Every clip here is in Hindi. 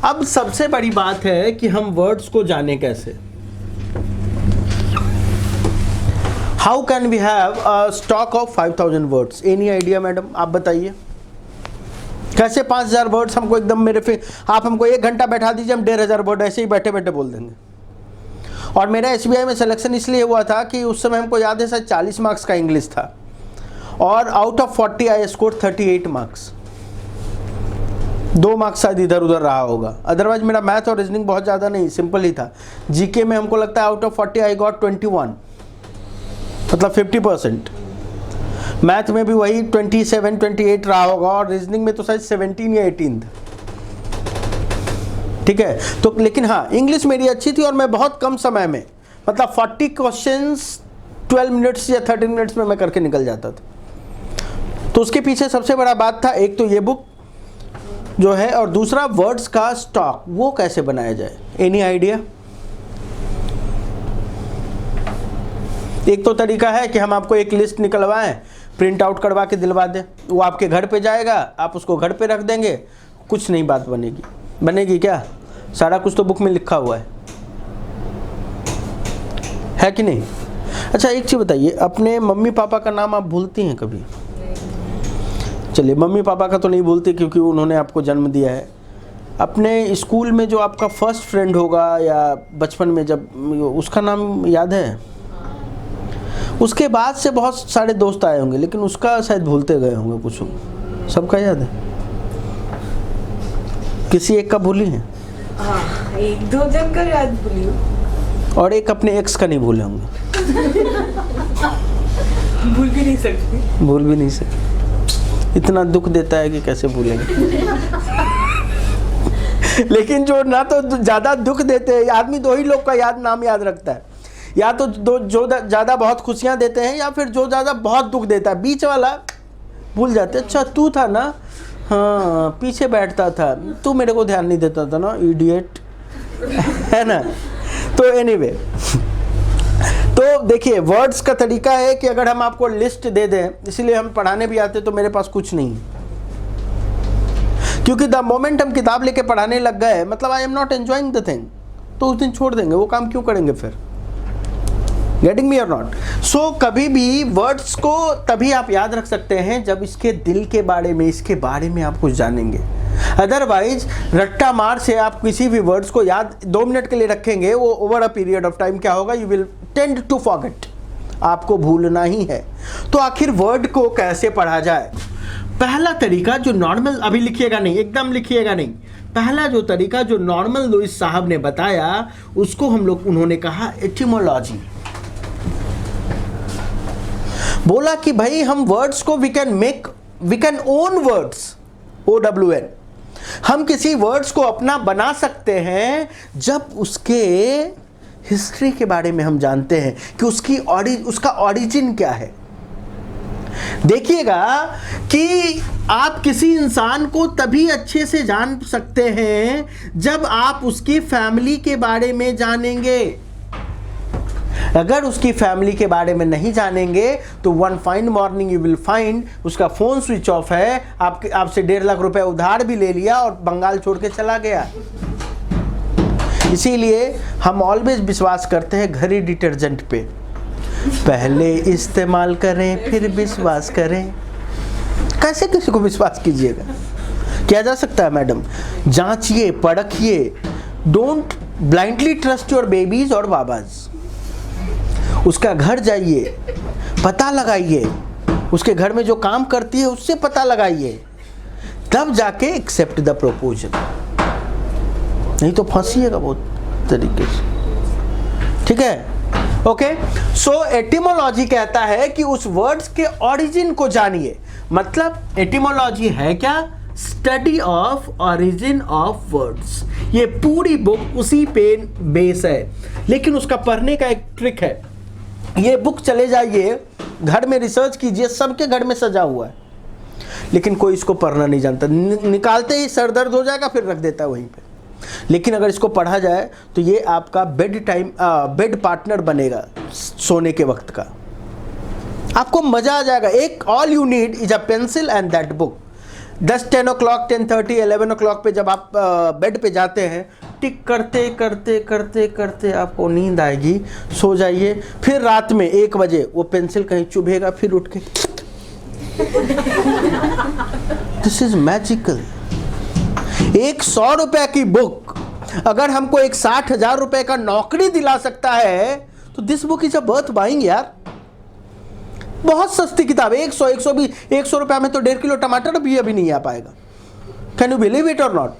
अब सबसे बड़ी बात है कि हम वर्ड्स को जाने कैसे। How can we have a stock of 5000 words? Any idea madam, आप बताइए कैसे 5000 वर्ड्स हमको एकदम आप हमको 1 घंटा बैठा दीजिए, हम 1500 वर्ड ऐसे ही बैठे बैठे बोल देंगे। और मेरा SBI में सिलेक्शन इसलिए हुआ था कि उस समय हमको याद है शायद 40 मार्क्स का इंग्लिश था, और out of 40 I score 38 marks. 2 marks शायद इधर उधर रहा होगा, अदरवाइज मेरा मैथ और रीजनिंग बहुत ज़्यादा नहीं, सिंपल ही था। जीके में हमको लगता है आउट ऑफ 40 आई गॉट 21, मतलब 50%। मैथ में भी वही 27 28 रहा होगा, और रीजनिंग में तो शायद 17 या 18 था। ठीक है, तो लेकिन हाँ इंग्लिश मेरी अच्छी थी, और मैं बहुत कम समय में, मतलब 40 क्वेश्चंस 12 मिनट्स या 13 मिनट्स में मैं करके निकल जाता था। तो उसके पीछे सबसे बड़ा बात था, एक तो ये बुक जो है, और दूसरा वर्ड्स का स्टॉक, वो कैसे बनाया जाए। Any idea? एक तो तरीका है कि हम आपको एक लिस्ट निकलवाएं, प्रिंट आउट करवा के दिलवा दें, वो आपके घर पे जाएगा, आप उसको घर पे रख देंगे, कुछ नहीं बात बनेगी। बनेगी क्या? सारा कुछ तो बुक में लिखा हुआ है कि नहीं? अच्छा एक चीज़ बताइए, अपने मम्मी पापा का नाम आप भूलती हैं कभी? चलिए, मम्मी पापा का तो नहीं भूलती क्योंकि उन्होंने आपको जन्म दिया है। अपने स्कूल में जो आपका फर्स्ट फ्रेंड होगा या बचपन में जब, उसका नाम याद है? उसके बाद से बहुत सारे दोस्त आए होंगे, लेकिन उसका शायद भूलते गए होंगे कुछ। सबका याद है? किसी एक का भूली है? हाँ, 1-2 जन का याद भूली हूँ। और एक अपने एक्स का नहीं भूले होंगे। भूल भी नहीं सकती। भूल भी नहीं सकते, इतना दुख देता है कि कैसे भूलेंगे। लेकिन जो ना तो ज़्यादा दुख देते हैं, आदमी 2 ही लोग का नाम याद रखता है, या तो जो ज़्यादा बहुत खुशियाँ देते हैं, या फिर जो ज़्यादा बहुत दुख देता है। बीच वाला भूल जाते हैं। अच्छा तू था ना, हाँ पीछे बैठता था, तू मेरे को ध्यान नहीं देता था ना, इडियट, है ना। तो एनीवे, तो देखिए वर्ड्स का तरीका है कि अगर हम आपको लिस्ट दे दें, इसीलिए हम पढ़ाने भी आते तो मेरे पास कुछ नहीं, क्योंकि द मोमेंट हम किताब लेके पढ़ाने लग गए, मतलब I am not enjoying the thing, तो उस दिन छोड़ देंगे, वो काम क्यों करेंगे फिर। गेटिंग मी और नॉट? सो कभी भी वर्ड्स को तभी आप याद रख सकते हैं जब इसके दिल के बारे में, इसके बारे में आप कुछ जानेंगे। अदरवाइज रट्टा मार से आप किसी भी वर्ड्स को याद 2 मिनट के लिए रखेंगे, वो over a period of time क्या होगा, you will tend to forget, आपको भूलना ही है। तो आखिर वर्ड को कैसे पढ़ा जाए? पहला तरीका जो नॉर्मल, अभी लिखिएगा नहीं, एकदम लिखिएगा नहीं, पहला जो तरीका जो नॉर्मल लुइस साहब ने बताया, उसको उन्होंने कहा एटिमोलॉजी। बोला कि भाई हम वर्ड्स को we can own words, OWN। हम किसी वर्ड्स को अपना बना सकते हैं जब उसके हिस्ट्री के बारे में हम जानते हैं कि उसका ओरिजिन क्या है। देखिएगा कि आप किसी इंसान को तभी अच्छे से जान सकते हैं जब आप उसकी फैमिली के बारे में जानेंगे। अगर उसकी फैमिली के बारे में नहीं जानेंगे तो one fine morning you will find उसका फ़ोन स्विच ऑफ है, आपसे 1.5 लाख रुपए उधार भी ले लिया और बंगाल छोड़ के चला गया। इसीलिए हम ऑलवेज विश्वास करते हैं घड़ी डिटर्जेंट पे, पहले इस्तेमाल करें फिर विश्वास करें। कैसे किसी को विश्वास कीजिएगा? किया जा सकता है मैडम, जांचिए परखिए, don't blindly trust your babies और बाबाज। उसका घर जाइए, पता लगाइए, उसके घर में जो काम करती है उससे पता लगाइए, तब जाके एक्सेप्ट द प्रपोजल, नहीं तो फंसिएगा बहुत तरीके से। ठीक है, ओके। सो एटिमोलॉजी कहता है कि उस वर्ड्स के ओरिजिन को जानिए। मतलब एटिमोलॉजी है क्या? Study of origin of words. ये पूरी बुक उसी पे बेस है, लेकिन उसका पढ़ने का एक ट्रिक है। ये बुक चले जाइए घर में रिसर्च कीजिए, सबके घर में सजा हुआ है, लेकिन कोई इसको पढ़ना नहीं जानता। निकालते ही सर दर्द हो जाएगा, फिर रख देता है वहीं पे। लेकिन अगर इसको पढ़ा जाए तो ये आपका बेड पार्टनर बनेगा सोने के वक्त का। आपको मजा आ जाएगा। एक all you need is a pencil and that book. 10, 10 o'clock, 10:30, 11 o'clock पे जब आप बेड पे जाते हैं, टिक करते करते करते करते आपको नींद आएगी, सो जाइए। फिर रात में 1 बजे वो पेंसिल कहीं चुभेगा, फिर उठ के दिस इज मैजिकल। एक 100 रुपए की बुक अगर हमको एक 60,000 रुपए का नौकरी दिला सकता है, तो this book is a worth buying यार। बहुत सस्ती किताब है, 100 रुपया में तो 1.5 किलो टमाटर भी अभी नहीं आ पाएगा। कैन यू बिलीव इट और नॉट?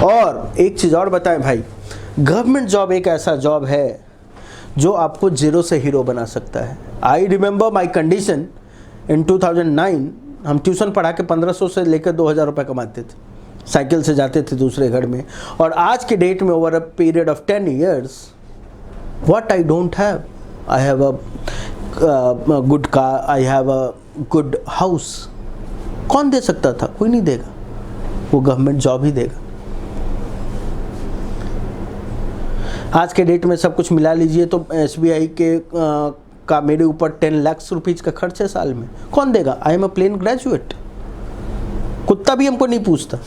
और एक चीज और बताएं भाई, गवर्नमेंट जॉब एक ऐसा जॉब है जो आपको जीरो से हीरो बना सकता है। I remember my condition in 2009। हम ट्यूशन पढ़ा के 1500 से लेकर 2000 रुपये कमाते थे, साइकिल से जाते थे दूसरे घर में। और आज के डेट में over a period of 10 years, what I don't have, I have a good car, I have a good house. कौन दे सकता था? कोई नहीं देगा, वो गवर्नमेंट जॉब ही देगा। आज के डेट में सब कुछ मिला लीजिए तो SBI के का मेरे ऊपर 10 लाख रुपीज का खर्च है साल में, कौन देगा? I am a plain graduate, कुत्ता भी हमको नहीं पूछता।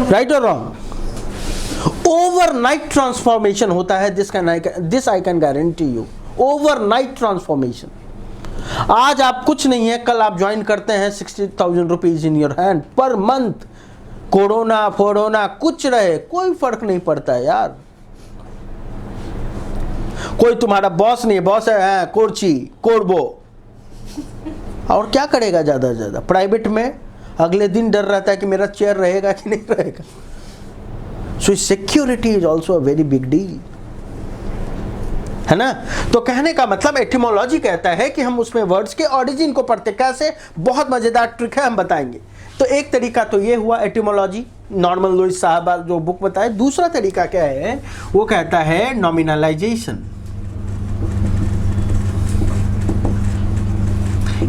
राइट और रॉन्ग? ओवरनाइट ट्रांसफॉर्मेशन होता है, this I can guarantee you. Overnight transformation. आज आप कुछ नहीं है, कल आप ज्वाइन करते हैं 60,000 rupees in your hand per month. Corona फोरोना कुछ रहे, कोई फर्क नहीं पड़ता है यार। कोई तुम्हारा बॉस नहीं, बॉस है कोर्ची कोरबो, और क्या करेगा ज्यादा से ज्यादा। प्राइवेट में अगले दिन डर रहता है कि मेरा चेयर रहेगा कि नहीं रहेगा। सो security is also a very big deal, है ना? तो कहने का मतलब एटिमोलॉजी कहता है कि हम उसमें वर्ड्स के ओरिजिन को पढ़ते। कैसे? बहुत मजेदार ट्रिक है, हम बताएंगे। तो एक तरीका तो ये हुआ एटिमोलॉजी, नॉर्मन लुइस साहब जो बुक बताए। दूसरा तरीका क्या है? वो कहता है नॉमिनलाइजेशन।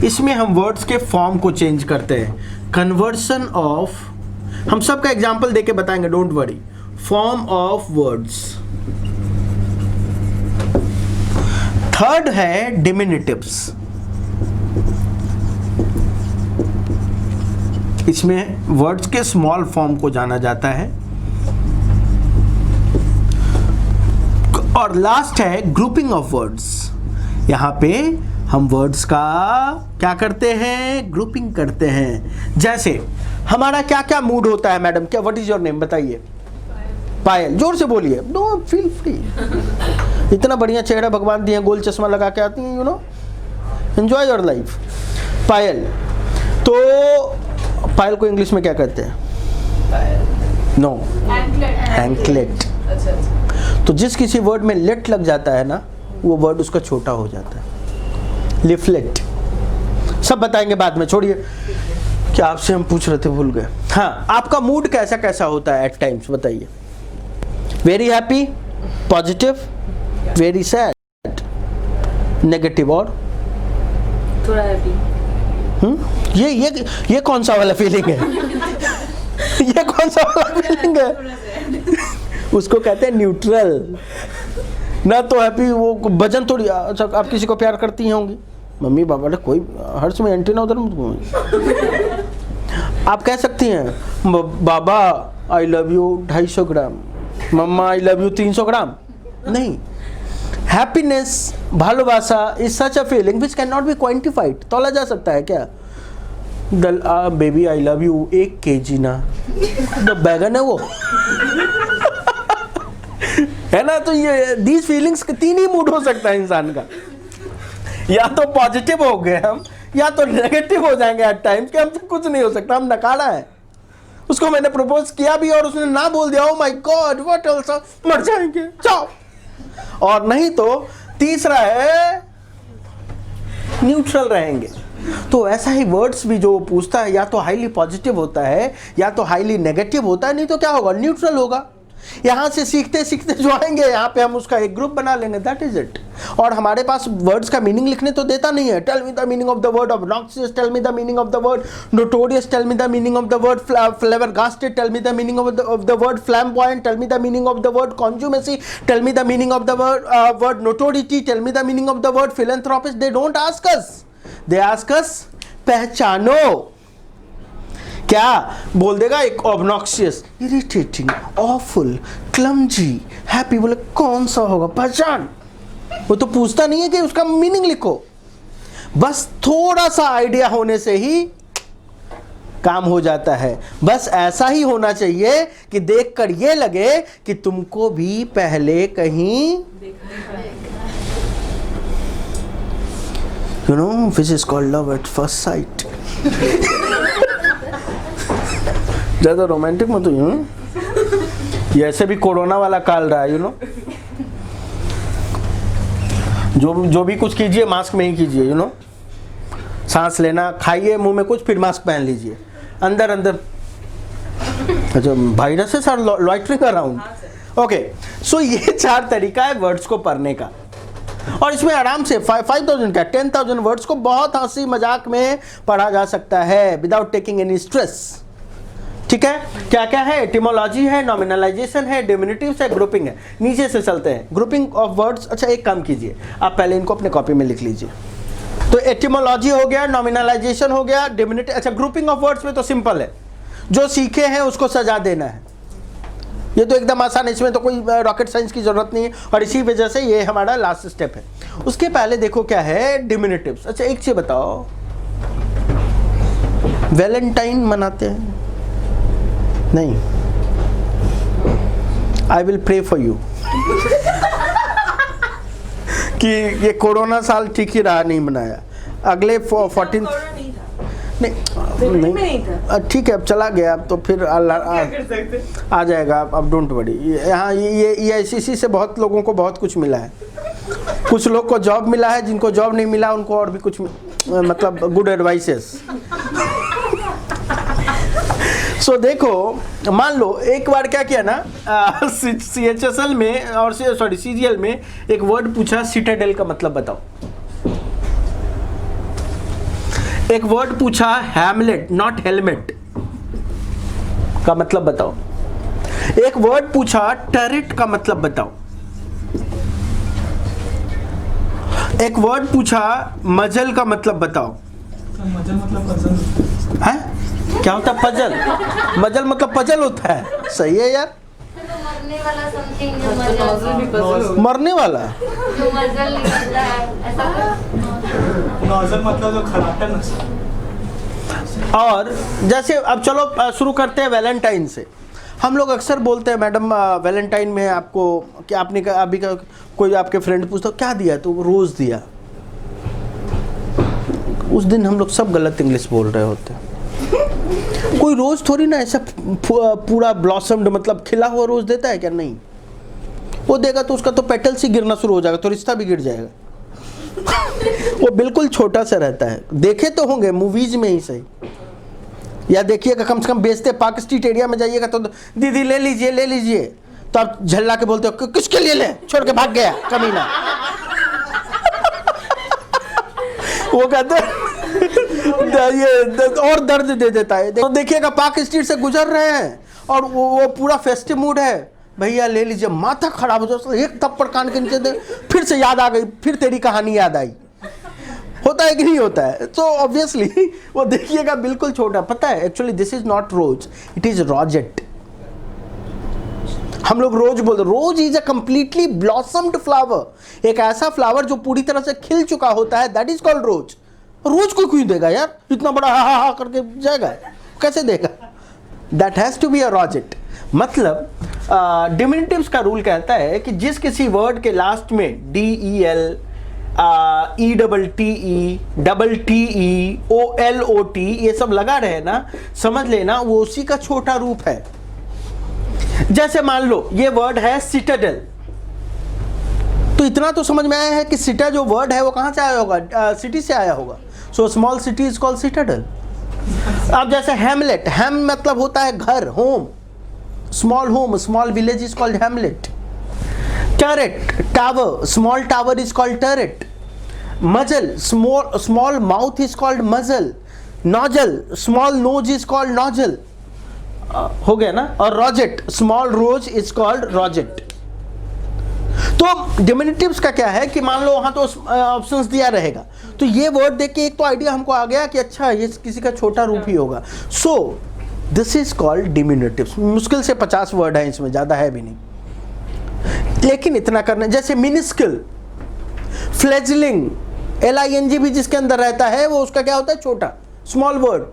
इसमें हम वर्ड्स के फॉर्म को चेंज करते हैं। कन्वर्सन ऑफ, हम सबका एग्जांपल देके बताएंगे, don't worry. Form of words. Third है डिमिनिटिव्स। इसमें वर्ड्स के स्मॉल फॉर्म को जाना जाता है। और लास्ट है ग्रुपिंग ऑफ वर्ड्स। यहां पे हम वर्ड्स का क्या करते हैं? ग्रुपिंग करते हैं। जैसे हमारा क्या क्या मूड होता है मैडम? क्या, व्हाट इज योर नेम बताइए? पायल। जोर से बोलिए, नो फील फ्री। इतना बढ़िया चेहरा भगवान दिए, गोल चश्मा लगा के आती हैं, you know, enjoy your life. पायल। तो पायल को इंग्लिश में क्या कहते हैं? No, anklet. तो जिस किसी वर्ड में लेट लग जाता है ना, वो वर्ड उसका छोटा हो जाता है। लिफलेट। सब बताएंगे बाद में, छोड़िए। क्या आपसे हम पूछ रहे थे, भूल गए। हाँ, आपका मूड कैसा कैसा होता है एट टाइम्स, बताइए? Very happy, positive, very sad, negative, और थोड़ा हैप्पी। ये कौन सा वाला फीलिंग है? ये कौन सा वाला फीलिंग है? उसको कहते हैं न्यूट्रल। ना तो हैप्पी, वो भजन थोड़ी। अच्छा, आप किसी को प्यार करती होंगी? मम्मी पापा ने कोई हर्ष में एंटीना उधर मत घूमिए। आप कह सकती हैं बाबा आई लव यू 250 ग्राम, मम्मा आई लव यू 300 ग्राम। नहीं, हैप्पीनेस, भालोबासा is such a feeling which can not be quantified. तोला जा सकता है क्या? Baby I love you 1 kg ना, तो बैगन है वो। है ना? तो ये दीज फीलिंग्स, 3 ही मूड हो सकता है इंसान का। या तो पॉजिटिव हो गए हम, या तो नेगेटिव हो जाएंगे एट टाइम्स कि हमसे कुछ नहीं हो सकता, हम नकारा है। उसको मैंने प्रपोज किया भी और उसने ना बोल दिया, oh my God what else, मर जाएंगे, जाओ। और नहीं तो तीसरा है न्यूट्रल रहेंगे। तो ऐसा ही वर्ड्स भी जो पूछता है, या तो हाईली पॉजिटिव होता है या तो हाईली नेगेटिव होता है, नहीं तो क्या होगा? न्यूट्रल होगा। यहाँ से सीखते सीखते जो आएंगे, यहाँ पे हम उसका एक ग्रुप बना लेंगे, दैट इज इट। और हमारे पास वर्ड्स का मीनिंग लिखने तो देता नहीं है। Tell me the meaning of the word obnoxious, tell me the meaning of the word notorious, tell me the meaning of the word flabbergasted, tell me the meaning of the word flamboyant, tell me the meaning of the word contumacy, tell me the meaning of the word notoriety, tell me the meaning of the word philanthropist. They don't ask us, they ask us पहचानो क्या बोल देगा? एक obnoxious, irritating, awful, clumsy, happy, बोले कौन सा होगा? पहचान। वो तो पूछता नहीं है कि उसका मीनिंग लिखो, बस थोड़ा सा आइडिया होने से ही काम हो जाता है। बस ऐसा ही होना चाहिए कि देखकर ये लगे कि तुमको भी पहले कहीं, you know, which is called love at first sight. ज्यादा रोमांटिक मत हो, ये ऐसे भी कोरोना वाला काल रहा है, यू नो। जो भी कुछ कीजिए मास्क में ही कीजिए, यू नो। सांस लेना, खाइए मुंह में कुछ, फिर मास्क पहन लीजिए, अंदर अंदर। अच्छा, वायरस है सर लॉइटरिंग अराउंड। ओके, सो ये 4 तरीका है वर्ड्स को पढ़ने का, और इसमें आराम से 5000 का 10,000 वर्ड्स को बहुत हंसी मजाक में पढ़ा जा सकता है विदाउट टेकिंग एनी स्ट्रेस। ठीक है, क्या क्या है? एटिमोलॉजी है, नॉमिनलाइजेशन है, डिमिनिटिव्स है, ग्रुपिंग है। नीचे से चलते हैं, ग्रुपिंग ऑफ वर्ड्स। अच्छा, एक काम कीजिए, आप पहले इनको अपने कॉपी में लिख लीजिए। तो एटिमोलॉजी हो गया, नॉमिनलाइजेशन हो गया, डिमिनिटिव। अच्छा, ग्रुपिंग ऑफ वर्ड्स में तो सिंपल है, जो सीखे हैं उसको सजा देना है। ये तो एकदम आसान है, इसमें तो कोई रॉकेट साइंस की जरूरत नहीं है, और इसी वजह से ये हमारा लास्ट स्टेप है। उसके पहले देखो क्या है, डिमिनिटिव्स। अच्छा, एक चीज बताओ, वैलेंटाइन मनाते हैं? नहीं। I will pray for you कि ये कोरोना साल ठीक ही रहा, नहीं मनाया। अगले 14 नहीं, ठीक है, अब चला गया, अब तो फिर आ जाएगा। अब डोंट वरी। यहाँ ये ICC से बहुत लोगों को बहुत कुछ मिला है। कुछ लोग को जॉब मिला है, जिनको जॉब नहीं मिला उनको और भी कुछ, मतलब गुड एडवाइसेस। सो देखो, मान लो एक बार क्या किया ना, CHSL में और CGL में एक वर्ड पूछा, सिटाडेल का मतलब बताओ। एक वर्ड पूछा, हैमलेट, नॉट हेलमेट, का मतलब बताओ। एक वर्ड पूछा, टर्रेट का मतलब बताओ। एक वर्ड पूछा, मजल का मतलब बताओ। मजल मतलब पजल है? क्या होता है पजल? मजल मतलब पजल होता है। सही है यार, मरने वाला समथिंग, मरने वाला, जो मजल निकलता है, ऐसा नोजल मतलब जो खराटा नसल। और जैसे अब चलो शुरू करते हैं वैलेंटाइन से। हम लोग अक्सर बोलते हैं, मैडम वैलेंटाइन में आपको क्या, आपने अभी का कोई आपके फ्रेंड पूछता क्या दिया, तो रोज दिया। उस दिन हम लोग सब गलत इंग्लिश बोल रहे होते हैं। कोई रोज थोड़ी ना ऐसा पूरा ब्लॉसम्ड, मतलब खिला हुआ रोज देता है क्या? नहीं, वो देगा तो उसका तो पेटल्स ही गिरना शुरू हो जाएगा, तो रिश्ता भी गिर जाएगा। वो बिल्कुल छोटा सा रहता है। देखे तो होंगे मूवीज में ही सही, या देखिएगा कम से कम बेचते पार्क स्ट्रीट एरिया में जाइएगा तो दीदी ले लीजिए ले लीजिए, तो आप झल्ला के बोलते हो किसके लिए ले, छोड़ के भाग गया कमीना। वो कहते ये और दर्द दे देता है। तो देखिएगा पार्क स्ट्रीट से गुजर रहे हैं और वो पूरा फेस्टिव मूड है, भैया ले लीजिए, माथा खराब हो जाए, एक थप्पड़ कान के नीचे दे, फिर से याद आ गई, फिर तेरी कहानी याद आई। होता है कि नहीं होता है? तो ऑब्वियसली वो देखिएगा बिल्कुल छोटा, पता है actually this is not rose, it is rosette. हम लोग रोज बोलते, rose is a completely blossomed flower, एक ऐसा फ्लावर जो पूरी तरह से खिल चुका होता है, दैट इज कॉल्ड रोज। रोज कोई क्यों देगा यार, इतना बड़ा हा हा करके जाएगा, कैसे देगा? That has to be a rosette. मतलब डिमिनिटिव्स का रूल कहता है कि जिस किसी वर्ड के लास्ट में DEL, ETTE, TTE, OLOT ये सब लगा रहे ना, समझ लेना वो उसी का छोटा रूप है। जैसे मान लो ये वर्ड है सिटाडेल, तो इतना तो समझ में आया है कि सिटा जो वर्ड है वो कहाँ से आया होगा, सिटी से आया होगा। So small city is called citadel. अब जैसे हेमलेट, हेम मतलब होता है घर, home, small village is called hamlet. Turret, tower, small tower is called turret. Muzzle, small mouth is called muzzle. Nozzle, small nose is called nozzle. हो गया ना? और rosette, small rose is called rosette. तो डिमिनिटिव्स का क्या है कि मान लो वहां तो ऑप्शंस दिया रहेगा, तो ये वर्ड देख के एक तो आइडिया हमको आ गया कि अच्छा ये किसी का छोटा रूप ही होगा। So this is called diminutives. मुश्किल से 50 वर्ड है इसमें, ज़्यादा है भी नहीं, लेकिन इतना करना। जैसे मिनिस्किल, फ्लेजलिंग, LING भी जिसके अंदर रहता है वो उसका क्या होता है, छोटा, small word,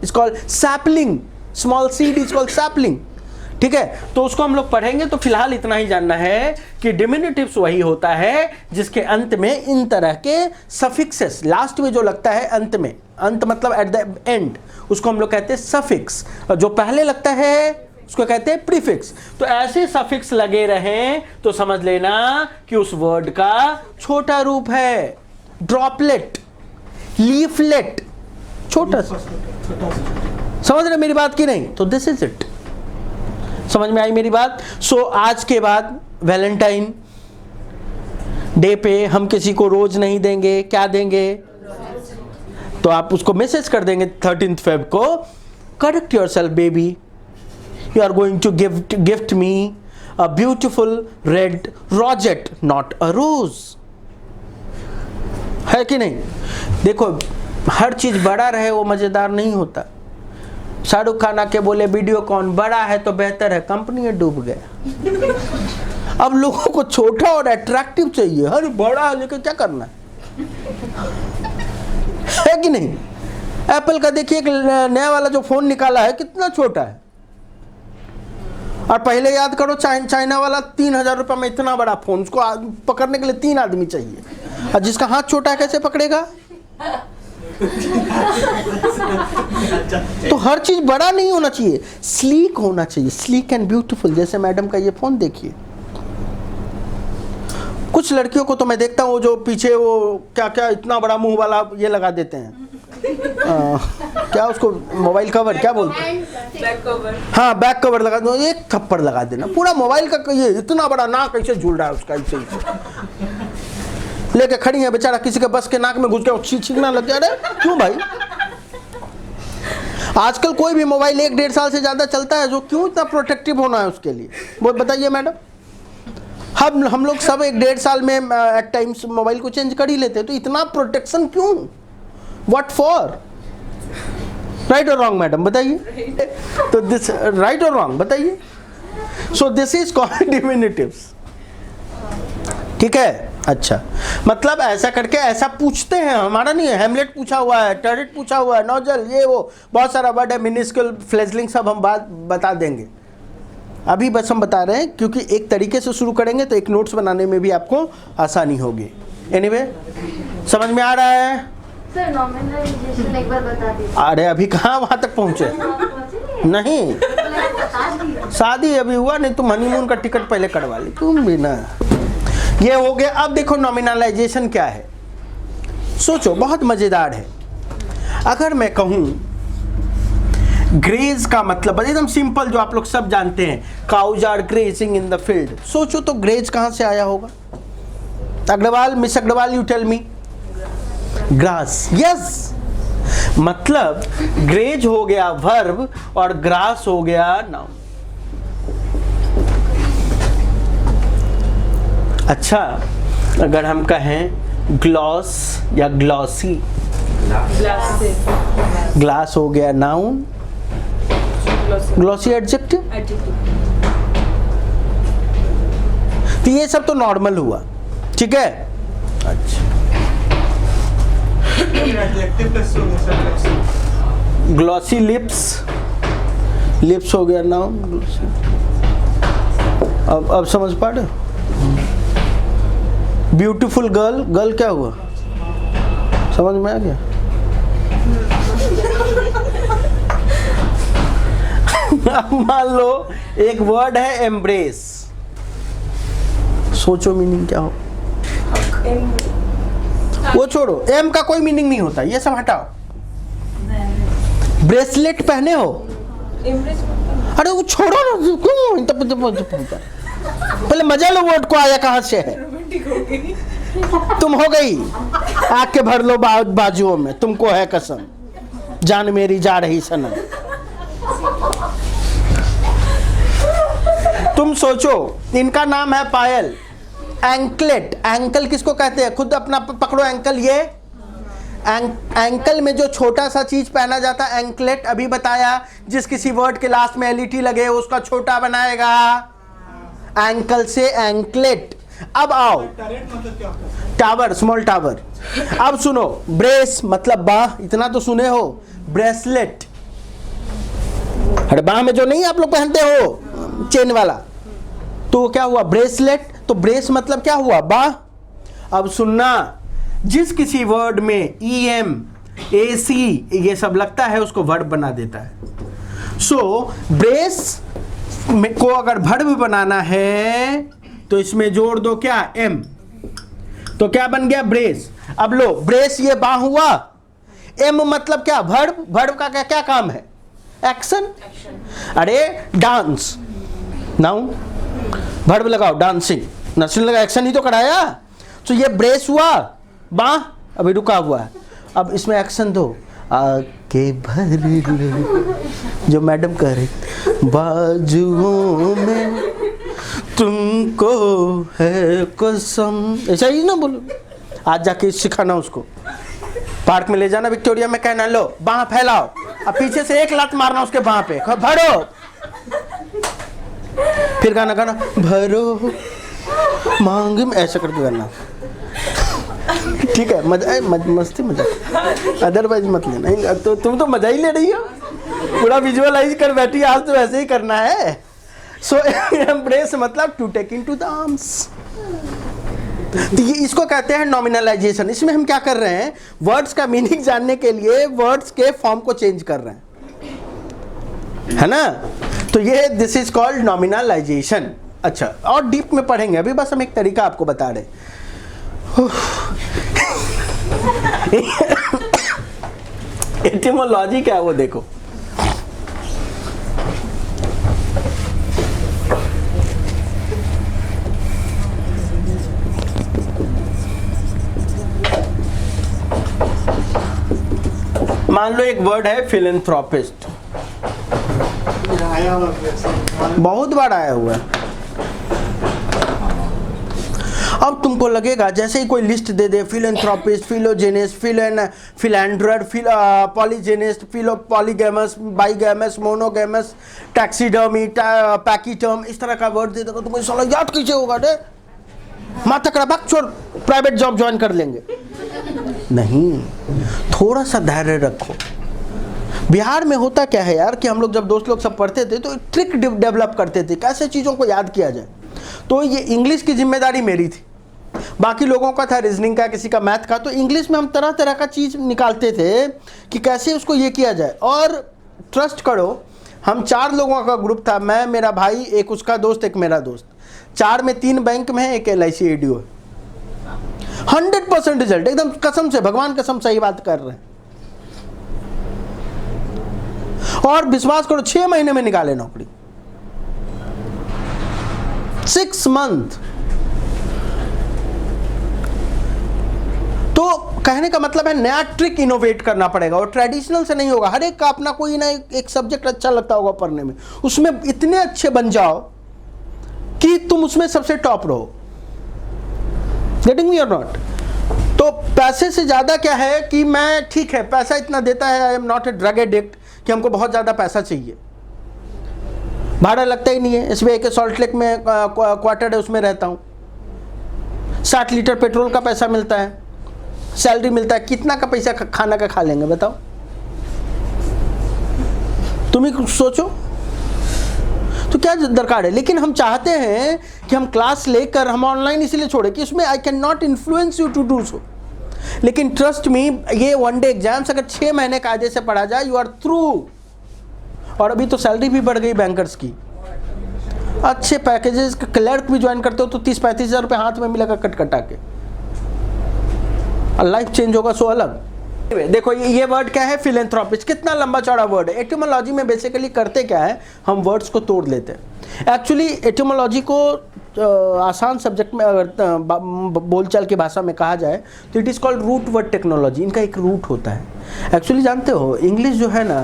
is called sapling, small seed is called sapling. ठीक है, तो उसको हम लोग पढ़ेंगे। तो फिलहाल इतना ही जानना है कि डिमिनिटिव्स वही होता है जिसके अंत में इन तरह के सफिक्सेस, लास्ट में जो लगता है अंत में, अंत मतलब एट द एंड, उसको हम लोग कहते हैं सफिक्स, और जो पहले लगता है उसको कहते हैं प्रीफिक्स। तो ऐसे सफिक्स लगे रहें तो समझ लेना कि उस वर्ड का छोटा रूप है। ड्रॉपलेट, लीफलेट, छोटा सा, समझ रहे मेरी बात की नहीं? तो दिस इज इट। समझ में आई मेरी बात? सो आज के बाद वैलेंटाइन डे पे हम किसी को रोज नहीं देंगे, क्या देंगे? तो आप उसको मैसेज कर देंगे 13 Feb को, correct yourself baby, you are going to gift me a beautiful red rosette, not a rose. है कि नहीं? देखो, हर चीज बड़ा रहे वो मजेदार नहीं होता। शाहरुख खान आके बोले वीडियो कौन बड़ा है तो बेहतर है, कंपनी डूब गया। अब लोगों को छोटा और अट्रैक्टिव चाहिए, हर बड़ा है लेकिन क्या करना है कि नहीं? एप्पल का देखिए एक नया वाला जो फोन निकाला है कितना छोटा है, और पहले याद करो चाइना वाला 3000 रुपये में इतना बड़ा फोन, उसको पकड़ने के लिए 3 आदमी चाहिए, और जिसका हाथ छोटा है कैसे पकड़ेगा? तो हर चीज बड़ा नहीं होना चाहिए, स्लीक होना चाहिए, स्लीक एंड ब्यूटीफुल। जैसे मैडम का ये फोन देखिए, कुछ लड़कियों को तो मैं देखता हूँ जो पीछे वो क्या क्या इतना बड़ा मुंह वाला ये लगा देते हैं, क्या उसको मोबाइल कवर क्या बोलते हैं? Back cover. हाँ, बैक कवर लगा दो, एक थप्पड़ लगा देना, पूरा मोबाइल का ये इतना बड़ा नाक कैसे झूल रहा है उसका, ऐसे लेके खड़ी है बेचारा, किसी के बस के नाक में घुस गया, छींकना लग गया। अरे क्यों भाई? आजकल कोई भी मोबाइल 1-1.5 साल से ज्यादा चलता है, जो क्यों इतना प्रोटेक्टिव होना है उसके लिए, वो बताइए मैडम। हम लोग सब 1-1.5 साल में एट टाइम्स मोबाइल को चेंज कर ही लेते हैं, तो इतना प्रोटेक्शन क्यों? What for? राइट और रॉन्ग मैडम बताइए? तो दिस राइट और रॉन्ग बताइए? So this is called diminutives. ठीक है, अच्छा, मतलब ऐसा करके ऐसा पूछते हैं, हमारा नहीं है, हेमलेट पूछा हुआ है, टर्रेट पूछा हुआ है, नोजल, ये वो बहुत सारा वर्ड है, मिनिस्कल, फ्लेजलिंग, सब हम बात बता देंगे। अभी बस हम बता रहे हैं क्योंकि एक तरीके से शुरू करेंगे तो एक नोट्स बनाने में भी आपको आसानी होगी। एनीवे, समझ में आ रहा है? सर नॉमिनलाइजेशन एक बार बता दीजिए। अरे अभी कहाँ वहाँ तक पहुँचे? नहीं, शादी अभी हुआ नहीं, तुम हनीमून का टिकट पहले कटवा ली तुम भी ना। ये हो गया। अब देखो नॉमिनलाइजेशन क्या है, सोचो, बहुत मजेदार है। अगर मैं कहूं ग्रेज का मतलब एकदम सिंपल जो आप लोग सब जानते हैं, cows are grazing in the field, सोचो तो ग्रेज कहां से आया होगा? Agarwal, miss Agarwal, you tell me. Grass, yes, मतलब ग्रेज हो गया वर्ब और ग्रास हो गया नाउन। अच्छा, अगर हम कहें ग्लॉस या ग्लॉसी, ग्लास हो गया नाउन, ग्लॉसी एडजेक्टिव। तो ये सब तो नॉर्मल हुआ, ठीक है। अच्छा, ग्लॉसी लिप्स, लिप्स हो गया नाउन, ग्लॉसी। अब समझ पा रहे हो? ब्यूटीफुल गर्ल, गर्ल क्या हुआ? समझ में आ गया? अब मान लो एक वर्ड है एम्ब्रेस, सोचो मीनिंग क्या हो? वो छोड़ो, एम का कोई मीनिंग नहीं होता, ये सब हटाओ। ब्रेसलेट पहने हो, अरे वो छोड़ो ना, क्यों? पहले मजा लो, वर्ड को आया कहां से है? तुम हो गई, आके भर लो बाजुओं में, तुमको है कसम, जान मेरी जा रही सनम। तुम सोचो, इनका नाम है पायल। एंकलेट, एंकल किसको कहते हैं? खुद अपना पकड़ो एंकल, ये एंकल में जो छोटा सा चीज पहना जाता है एंकलेट, अभी बताया, जिस किसी वर्ड के लास्ट में एलईटी लगे उसका छोटा बनाएगा, एंकल से एंकलेट। अब आओ, टरेट मतलब क्या होता है? Tower, small tower. अब सुनो, ब्रेस मतलब बाह, इतना तो सुने हो, ब्रेसलेट, अरे बाह में जो नहीं आप लोग पहनते हो चेन वाला, तो वो क्या हुआ, ब्रेसलेट। तो ब्रेस मतलब क्या हुआ, बाह। अब सुनना, जिस किसी वर्ड में EM AC ये सब लगता है उसको वर्ब बना देता है। सो ब्रेस को अगर वर्ब बनाना है तो इसमें जोड़ दो क्या, M, तो क्या बन गया, ब्रेस। अब लो, ब्रेस ये बाह हुआ, M मतलब क्या, वर्ब, वर्ब का क्या क्या काम है, एक्शन। अरे डांस, नाउन, वर्ब लगाओ, डांसिंग, नर्सिंग लगा, एक्शन ही तो कराया। तो ये ब्रेस हुआ, बाह अभी रुका हुआ है, अब इसमें एक्शन दो, आके भर ले, जो मैडम कह रही, बाजुओं में तुमको है कसम, ऐसा ही ना बोलो। आज जाके सिखाना उसको, पार्क में ले जाना, विक्टोरिया में कहना, लो बाह फैलाओ, अब पीछे से एक लात मारना उसके बाह पे, भरो, फिर गाना गाना, भरो मांग में, ऐसा करके गाना, ठीक है। मजा, मस्ती मजाक, अदरवाइज मत लेना। तो तुम तो मजा ही ले रही हो, पूरा विजुअलाइज कर बैठी, आज तो ऐसे ही करना है। सो एम्ब्रेस मतलब to take into the arms. तो ये इसको कहते हैं नॉमिनलाइजेशन। इसमें हम क्या कर रहे हैं, वर्ड्स का मीनिंग जानने के लिए वर्ड्स के फॉर्म को चेंज कर रहे हैं, है ना। तो ये दिस इज कॉल्ड नॉमिनलाइजेशन। अच्छा, और डीप में पढ़ेंगे, अभी बस हम एक तरीका आपको बता रहे। एटिमोलॉजी क्या है वो देखो। मान लो एक वर्ड है फिलैंथ्रोपिस्ट, आया हुआ वैसे। बहुत बार आया हुआ है। अब तुमको लगेगा जैसे ही कोई लिस्ट दे दे, फिलैंथ्रोपिस्ट, फिलोजेनिस्ट, फिलैंड्रर, पॉलीजेनिस्ट, पॉलीगैमस, बाइगैमस, मोनोगैमस, टैक्सीडर्मी, पैकीटर्म, इस तरह का वर्ड दे देगा, तुमको साला याद कैसे होगा, डे माथा कड़ा बक छोड़, प्राइवेट जॉब ज्वाइन कर लेंगे। नहीं, थोड़ा सा धैर्य रखो। बिहार में होता क्या है यार कि हम लोग जब दोस्त लोग सब पढ़ते थे तो ट्रिक डेवलप करते थे कैसे चीज़ों को याद किया जाए। तो ये इंग्लिश की जिम्मेदारी मेरी थी, बाकी लोगों का था रीजनिंग का, किसी का मैथ का। तो इंग्लिश में हम तरह तरह का चीज़ निकालते थे कि कैसे उसको ये किया जाए। और ट्रस्ट करो, हम 4 लोगों का ग्रुप था, मैं, मेरा भाई, एक उसका दोस्त, एक मेरा दोस्त। 4 में 3 बैंक में है, एक LIC ADO है। 100% रिजल्ट, एकदम कसम से, भगवान कसम सही बात कर रहे हैं। और विश्वास करो 6 महीने में निकाले नौकरी, 6 मंथ। तो कहने का मतलब है नया ट्रिक इनोवेट करना पड़ेगा और ट्रेडिशनल से नहीं होगा। हर एक का अपना कोई ना एक सब्जेक्ट अच्छा लगता होगा पढ़ने में, उसमें इतने अच्छे बन जाओ कि तुम उसमें सबसे टॉप रहो। गेटिंग मी और नॉट? तो पैसे से ज़्यादा क्या है कि मैं, ठीक है पैसा इतना देता है, I am not a drug addict कि हमको बहुत ज़्यादा पैसा चाहिए, भाड़ा लगता ही नहीं है। SBI के सॉल्ट लेक में क्वार्टर है, उसमें रहता हूँ। 60 लीटर पेट्रोल का पैसा मिलता है, सैलरी मिलता है, कितना का पैसा खाना का खा लेंगे बताओ? तुम ही कुछ सोचो, तो क्या दरकार है। लेकिन हम चाहते हैं कि हम क्लास लेकर, हम ऑनलाइन इसलिए छोड़े कि उसमें I can not influence you to do so. लेकिन ट्रस्ट मी, ये 1 डे एग्जाम्स अगर 6 महीने कायदे से पढ़ा जाए, यू आर थ्रू। और अभी तो सैलरी भी बढ़ गई बैंकर्स की, अच्छे पैकेजेस, क्लर्क भी ज्वाइन करते हो तो 30-35 हज़ार रुपये हाथ में मिलेगा कट कटा के, लाइफ चेंज होगा सो अलग। देखो ये वर्ड क्या है, फिलैंथ्रोपिस्ट, कितना लंबा चौड़ा वर्ड है। एटिमोलॉजी में बेसिकली करते क्या है, हम वर्ड्स को तोड़ लेते हैं। एक्चुअली एटिमोलॉजी को आसान सब्जेक्ट में अगर बोलचाल की भाषा में कहा जाए तो it is called root word technology. इनका एक रूट होता है। एक्चुअली जानते हो इंग्लिश जो है ना,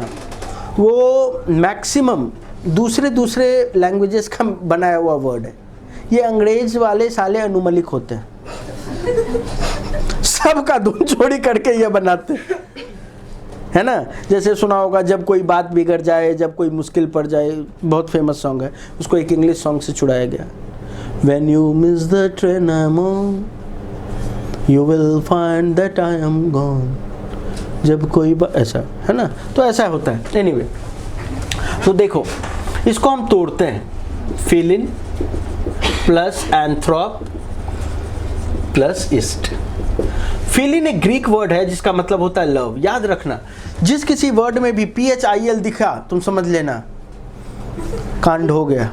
वो मैक्सिमम दूसरे लैंग्वेजेस का बनाया हुआ वर्ड है। ये अंग्रेज वाले साले अनुमलिक होते हैं। सबका धुन चोरी करके ये बनाते है ना। जैसे सुना होगा, जब कोई बात बिगड़ जाए, जब कोई मुश्किल पड़ जाए, बहुत फेमस सॉन्ग है, उसको एक इंग्लिश सॉन्ग से छुड़ाया गया। When you miss the train I'm on, you will find that I am gone। जब कोई ऐसा है ना, तो ऐसा होता है। एनीवे, तो देखो इसको हम तोड़ते हैं, फिलिन प्लस एंथ्रोप प्लस इस्ट। फिलिन एक ग्रीक वर्ड है जिसका मतलब होता है लव। याद रखना, जिस किसी वर्ड में भी PHIL दिखा तुम समझ लेना कांड हो गया।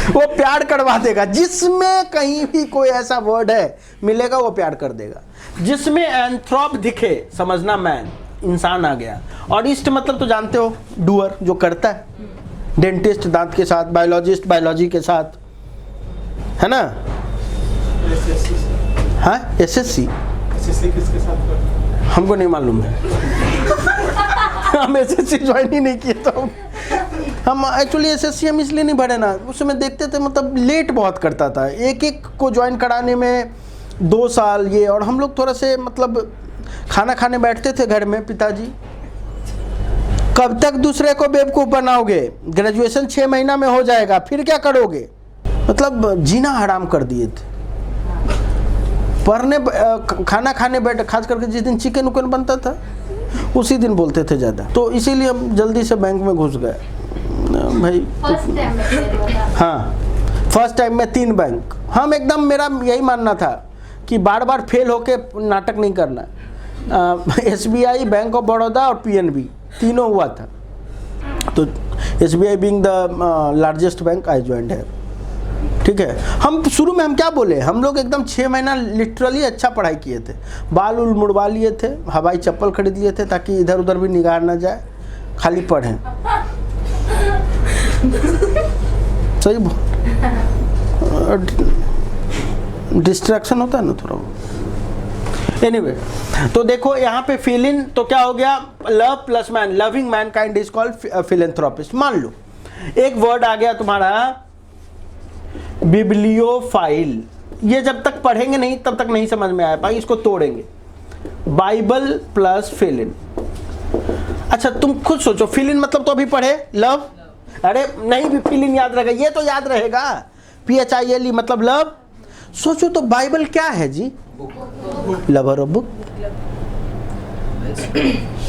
वो प्यार करवा देगा। जिसमें कहीं भी कोई ऐसा वर्ड है मिलेगा वो प्यार कर देगा। जिसमें एंथ्रोप दिखे समझना मैन, इंसान आ गया। और इस्ट मतलब तो जानते हो, डूअर, जो करता है। डेंटिस्ट दांत के साथ, बायोलॉजिस्ट बायोलॉजी के साथ, है ना। हाँ, SSC किसके साथ करते? हमको नहीं मालूम है। हम SSC ज्वाइन ही नहीं किए, तो हम एक्चुअली SSC हम इसलिए नहीं भरे ना, उस समय देखते थे मतलब लेट बहुत करता था, एक एक को ज्वाइन कराने में 2 साल ये। और हम लोग थोड़ा से मतलब खाना खाने बैठते थे घर में, पिताजी कब तक दूसरे को बेवकूफ़ बनाओगे, ग्रेजुएशन 6 महीना में हो जाएगा, फिर क्या करोगे। मतलब जीना हराम कर दिए थे। पढ़ने खाना खाने बैठ, खास करके जिस दिन चिकन उकन बनता था उसी दिन बोलते थे ज़्यादा। तो इसीलिए हम जल्दी से बैंक में घुस गए भाई। हाँ, फर्स्ट टाइम में 3 बैंक। हम एकदम, मेरा यही मानना था कि बार बार फेल होके नाटक नहीं करना। SBI, बैंक ऑफ बड़ौदा और PNB तीनों हुआ था। तो SBI being the largest bank I joined है। ठीक है, हम शुरू में हम क्या बोले, हम लोग एकदम 6 महीना लिटरली अच्छा पढ़ाई किए थे। बाल उल मुड़वा लिए थे, हवाई चप्पल खरीद लिए थे ताकि इधर उधर भी निगाह ना जाए, खाली पढ़ें। सही, डिस्ट्रैक्शन होता है ना थोड़ा। एनीवे, तो देखो यहाँ पे फिलिन तो क्या हो गया, love plus man, loving man kind is called philanthropist. मान लो एक वर्ड आ गया तुम्हारा बिब्लियोफाइल। ये जब तक पढ़ेंगे नहीं तब तक नहीं समझ में आया पाएगी, इसको तोड़ेंगे। Bible plus फिलिन। अच्छा तुम खुद सोचो, फिलिन मतलब तो अभी पढ़े लव। अरे नहीं, भी फिलिन याद रहेगा, ये तो याद रहेगा। PHILE मतलब लव। सोचो तो बाइबल क्या है जी, लवर ऑफ बुक।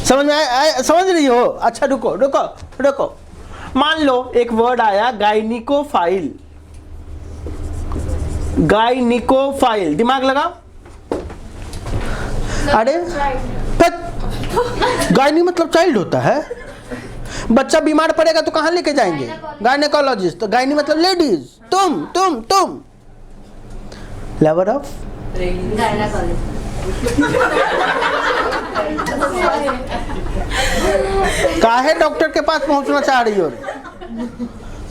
समझ में आया? समझ रही हो? अच्छा रुको रुको रुको, मान लो एक वर्ड आया गायनिकोफाइल। गायनिकोफाइल, दिमाग लगा। अरे गायनी मतलब चाइल्ड होता है। बच्चा बीमार पड़ेगा तो कहाँ लेके जाएंगे, गायनेकोलॉजिस्ट। तो गायनी मतलब लेडीज, तुम लवर ऑफ काहे डॉक्टर के पास पहुंचना चाह रही हो,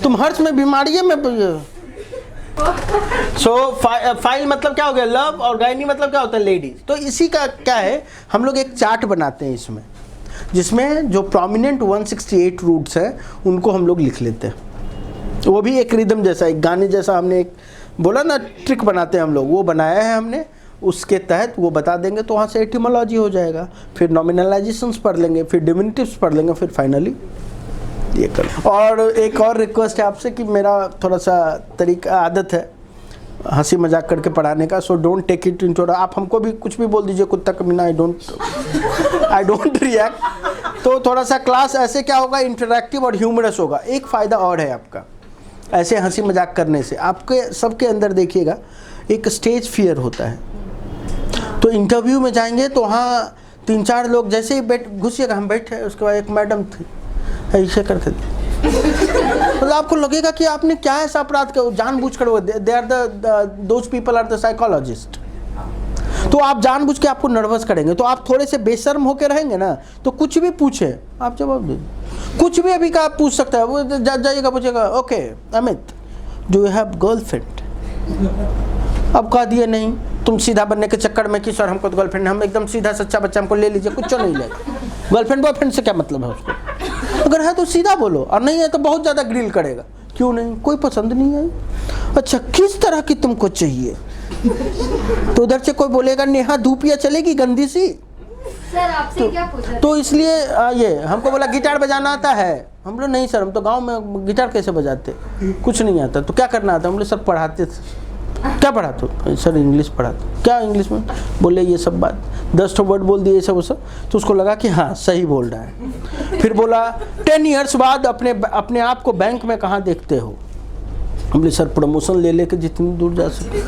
तुम हर्ष में बीमारी में। फाइल मतलब क्या हो गया, लव। और गायनी मतलब क्या होता है, लेडीज। तो इसी का क्या है, हम लोग एक चार्ट बनाते हैं इसमें, जिसमें जो प्रोमिनेंट 168 रूट्स हैं उनको हम लोग लिख लेते हैं। वो भी एक रिदम जैसा, एक गाने जैसा। हमने एक बोला ना ट्रिक बनाते हैं हम लोग, वो बनाया है हमने। उसके तहत वो बता देंगे तो वहाँ से एटिमोलॉजी हो जाएगा, फिर नॉमिनलाइजेशंस पढ़ लेंगे, फिर डिमिनिटिव्स पढ़ लेंगे, फिर फाइनली ये कर। और एक और रिक्वेस्ट है आपसे कि मेरा थोड़ा सा तरीका, आदत है हंसी मजाक करके पढ़ाने का। So don't take it into, आप हमको भी कुछ भी बोल दीजिए कुत्ता कमीना, आई डोंट रिएक्ट। तो थोड़ा सा क्लास ऐसे क्या होगा, इंटरैक्टिव और ह्यूमरस होगा। एक फ़ायदा और है आपका, ऐसे हंसी मजाक करने से आपके सबके अंदर देखिएगा एक स्टेज फियर होता है। तो इंटरव्यू में जाएंगे तो वहाँ 3-4 लोग जैसे ही घुसिएगा, हम बैठे, उसके बाद एक मैडम थी ऐसे करते थे। मतलब आपको लगेगा कि आपने क्या ऐसा अपराध किया, जानबूझ कर। They are those people are the psychologist. तो आप जानबूझ के आपको नर्वस करेंगे, तो आप थोड़े से बेशर्म होकर रहेंगे ना, तो कुछ भी पूछे आप जवाब दे, कुछ भी अभी का आप पूछ सकते हैं। वो जाइएगा पूछेगा, okay Amit do you have girlfriend. अब कह दिए नहीं, तुम सीधा बनने के चक्कर में कि सर हमको तो गर्लफ्रेंड, हम एकदम सीधा सच्चा बच्चा, हमको ले लीजिए, कुछ नहीं ले। गर्लफ्रेंड बॉयफ्रेंड से क्या मतलब है उसको, अगर है तो सीधा बोलो, और नहीं है तो बहुत ज़्यादा ग्रिल करेगा। क्यों नहीं, कोई पसंद नहीं आई, अच्छा किस तरह की तुमको चाहिए, तो उधर से कोई बोलेगा नेहा धूपिया चलेगी गंदी सी। सर आपसे क्या पूछा? तो इसलिए ये हमको बोला गिटार बजाना आता है। हम लोग नहीं सर, हम तो गांव में गिटार कैसे बजाते, कुछ नहीं आता। तो क्या करना आता? हम लोग सर पढ़ाते थे। क्या पढ़ाते हो? सर इंग्लिश पढ़ाते। क्या इंग्लिश में? बोले ये सब बात 10 वर्ड बोल दिए सब सब। तो उसको लगा कि हाँ सही बोल रहा है। फिर बोला 10 ईयर्स बाद अपने आप को बैंक में कहाँ देखते हो? हम बोले सर प्रमोशन ले लेके जितनी दूर जा सके।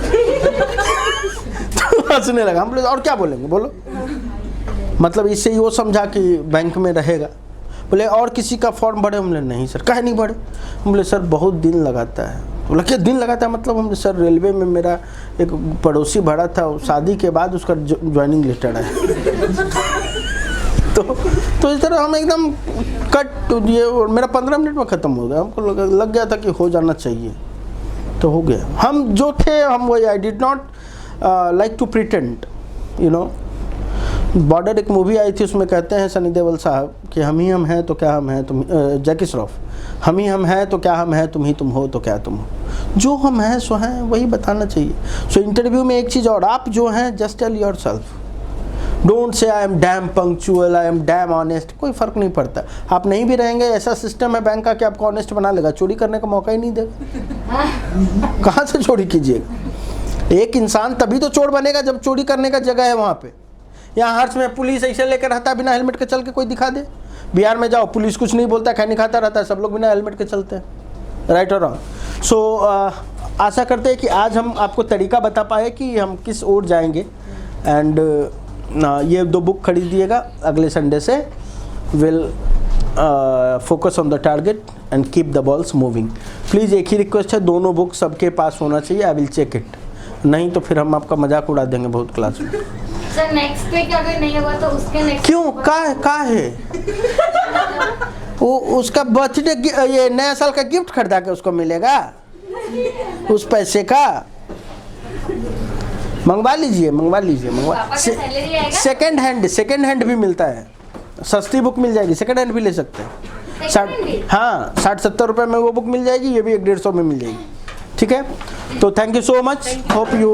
तो हंसने लगा। हम बोले और क्या बोलेंगे बोलो, मतलब इससे ही वो समझा कि बैंक में रहेगा। बोले और किसी का फॉर्म भरे? हम बोले नहीं सर। काहे नहीं भरे? हम बोले सर बहुत दिन लगाता है। बोला क्या दिन लगाता है मतलब? हम सर रेलवे में मेरा एक पड़ोसी भरा था, शादी के बाद उसका ज्वाइनिंग लेटर है। तो इस तरह हम एकदम कट ये, और मेरा 15 मिनट में ख़त्म हो गया। हमको लग गया था कि हो जाना चाहिए, तो हो गया। हम जो थे हम वही। I did not like to pretend, you know. Border एक मूवी आई थी, उसमें कहते हैं सनी देओल साहब कि हम ही हम हैं तो क्या हम हैं तुम, जैकी श्रॉफ, हम ही हम हैं तो क्या हम हैं, तुम ही तुम हो तो क्या तुम हो। जो हम हैं सो हैं, वही बताना चाहिए। सो इंटरव्यू में एक चीज़ और, आप जो हैं just tell yourself. Don't say I am damn punctual, I am damn honest. कोई फ़र्क नहीं पड़ता। आप नहीं भी रहेंगे, ऐसा सिस्टम है बैंक का कि आपको ऑनेस्ट बना लेगा, चोरी करने का मौका ही नहीं देगा। कहाँ से चोरी कीजिएगा? एक इंसान तभी तो चोर बनेगा जब चोरी करने का जगह है वहाँ पे। यहाँ हर्ष में पुलिस ऐसे लेकर रहता है बिना हेलमेट के, चल के कोई दिखा दे। बिहार में जाओ, पुलिस कुछ नहीं बोलता, खैनी खाता रहता है, सब लोग बिना हेलमेट के चलते हैं। राइट और रॉन्ग? सो आशा करते हैं कि आज हम आपको तरीका बता पाए कि हम किस ओर जाएंगे। एंड ये 2 बुक खरीदिएगा अगले संडे से। Will focus on the target and keep the balls moving. Please एक ही रिक्वेस्ट है, दोनों बुक सबके पास होना चाहिए। आई विल चेक इट, नहीं तो फिर हम आपका मजाक उड़ा देंगे बहुत क्लास में। सर नेक्स्ट वीक अगर नहीं होगा तो उसके नेक्स्ट क्यों? का है वो उसका बर्थडे, ये नया साल का गिफ्ट खरीदा के उसको मिलेगा उस पैसे का। मंगवा लीजिए सेकंड हैंड भी मिलता है, सस्ती बुक मिल जाएगी, सेकंड हैंड भी ले सकते हैं। 60-70 रुपये में वो बुक मिल जाएगी, ये भी 150 में मिल जाएगी। ठीक है, तो thank you so much, hope you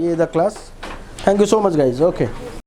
ये the class. Thank you so much guys. Okay.